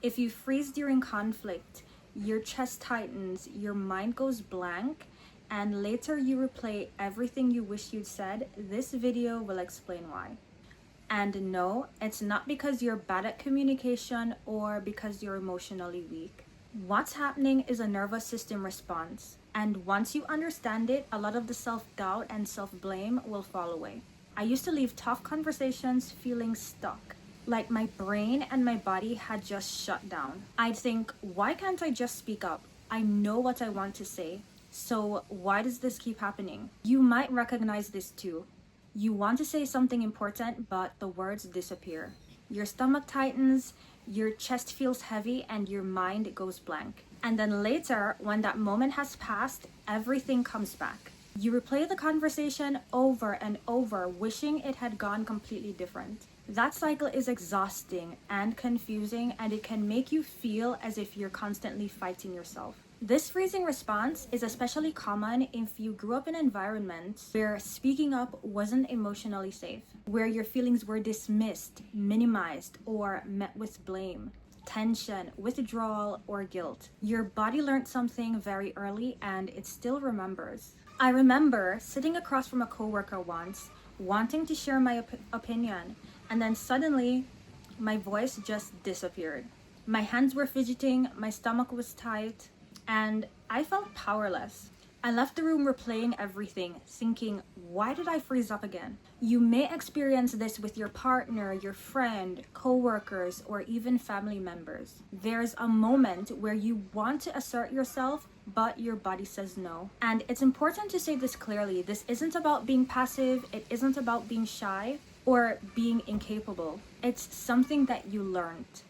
If you freeze during conflict, your chest tightens, your mind goes blank, and later you replay everything you wish you'd said, this video will explain why. And no, it's not because you're bad at communication or because you're emotionally weak. What's happening is a nervous system response. And once you understand it, a lot of the self-doubt and self-blame will fall away. I used to leave tough conversations feeling stuck, like my brain and my body had just shut down. I'd think, why can't I just speak up? I know what I want to say. So why does this keep happening? You might recognize this too. You want to say something important, but the words disappear. Your stomach tightens, your chest feels heavy, and your mind goes blank. And then later, when that moment has passed, everything comes back. You replay the conversation over and over, wishing it had gone completely different. That cycle is exhausting and confusing, and it can make you feel as if you're constantly fighting yourself. This freezing response is especially common if you grew up in environments where speaking up wasn't emotionally safe, where your feelings were dismissed, minimized, or met with blame, tension, withdrawal, or guilt. Your body learned something very early and it still remembers. I remember sitting across from a coworker once, wanting to share my opinion, and then suddenly my voice just disappeared. My hands were fidgeting, my stomach was tight, and I felt powerless. I left the room replaying everything, thinking, why did I freeze up again? You may experience this with your partner, your friend, co-workers, or even family members. There's a moment where you want to assert yourself, but your body says no. And it's important to say this clearly. This isn't about being passive. It isn't about being shy or being incapable. It's something that you learned.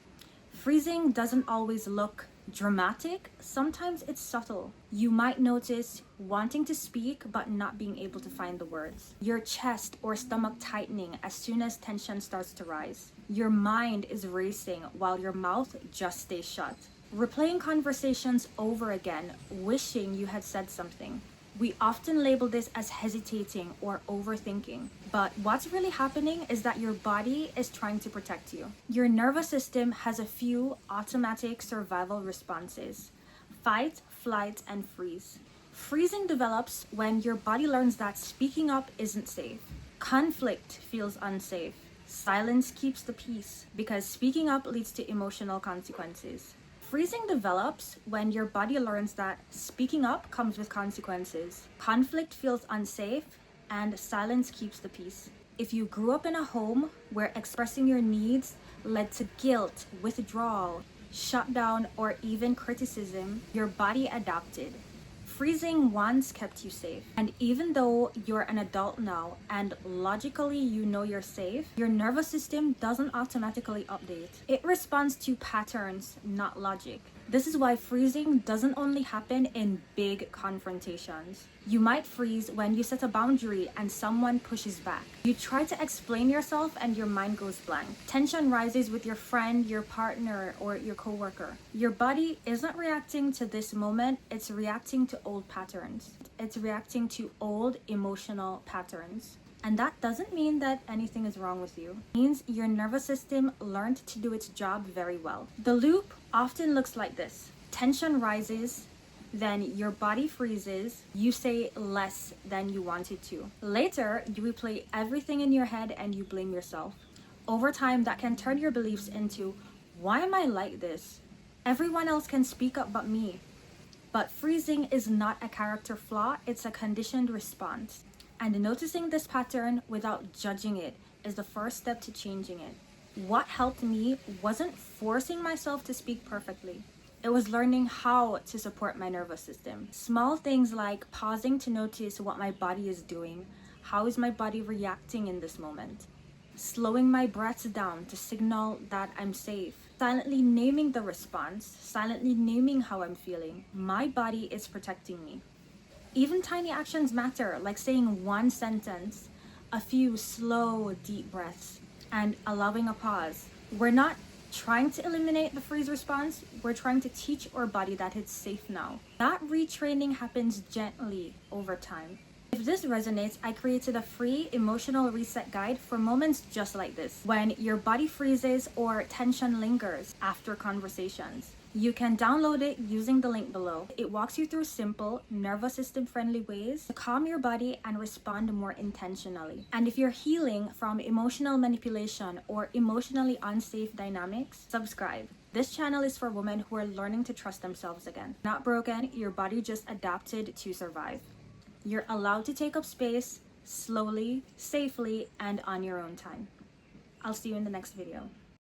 Freezing doesn't always look dramatic. Sometimes it's subtle. You might notice wanting to speak but not being able to find the words. Your chest or stomach tightening as soon as tension starts to rise. Your mind is racing while your mouth just stays shut. Replaying conversations over again, wishing you had said something. We often label this as hesitating or overthinking, but what's really happening is that your body is trying to protect you. Your nervous system has a few automatic survival responses: fight, flight, and freeze. Freezing develops when your body learns that speaking up isn't safe. Conflict feels unsafe. Silence keeps the peace because speaking up leads to emotional consequences. Freezing develops when your body learns that speaking up comes with consequences. Conflict feels unsafe, and silence keeps the peace. If you grew up in a home where expressing your needs led to guilt, withdrawal, shutdown, or even criticism, your body adapted. Freezing once kept you safe. And even though you're an adult now and logically you know you're safe, your nervous system doesn't automatically update. It responds to patterns, not logic. This is why freezing doesn't only happen in big confrontations. You might freeze when you set a boundary and someone pushes back. You try to explain yourself and your mind goes blank. Tension rises with your friend, your partner, or your coworker. Your body isn't reacting to this moment, it's reacting to old patterns. It's reacting to old emotional patterns. And that doesn't mean that anything is wrong with you. It means your nervous system learned to do its job very well. The loop often looks like this. Tension rises, then your body freezes, you say less than you wanted to. Later, you replay everything in your head and you blame yourself. Over time, that can turn your beliefs into, why am I like this? Everyone else can speak up but me. But freezing is not a character flaw, it's a conditioned response. And noticing this pattern without judging it is the first step to changing it. What helped me wasn't forcing myself to speak perfectly. It was learning how to support my nervous system. Small things like pausing to notice what my body is doing. How is my body reacting in this moment? Slowing my breaths down to signal that I'm safe. Silently naming the response. Silently naming how I'm feeling. My body is protecting me. Even tiny actions matter, like saying one sentence, a few slow, deep breaths, and allowing a pause. We're not trying to eliminate the freeze response, we're trying to teach our body that it's safe now. That retraining happens gently over time. If this resonates, I created a free emotional reset guide for moments just like this, when your body freezes or tension lingers after conversations. You can download it using the link below. It walks you through simple, nervous system friendly ways to calm your body and respond more intentionally. And if you're healing from emotional manipulation or emotionally unsafe dynamics, subscribe. This channel is for women who are learning to trust themselves again. Not broken, your body just adapted to survive. You're allowed to take up space slowly, safely, and on your own time. I'll see you in the next video.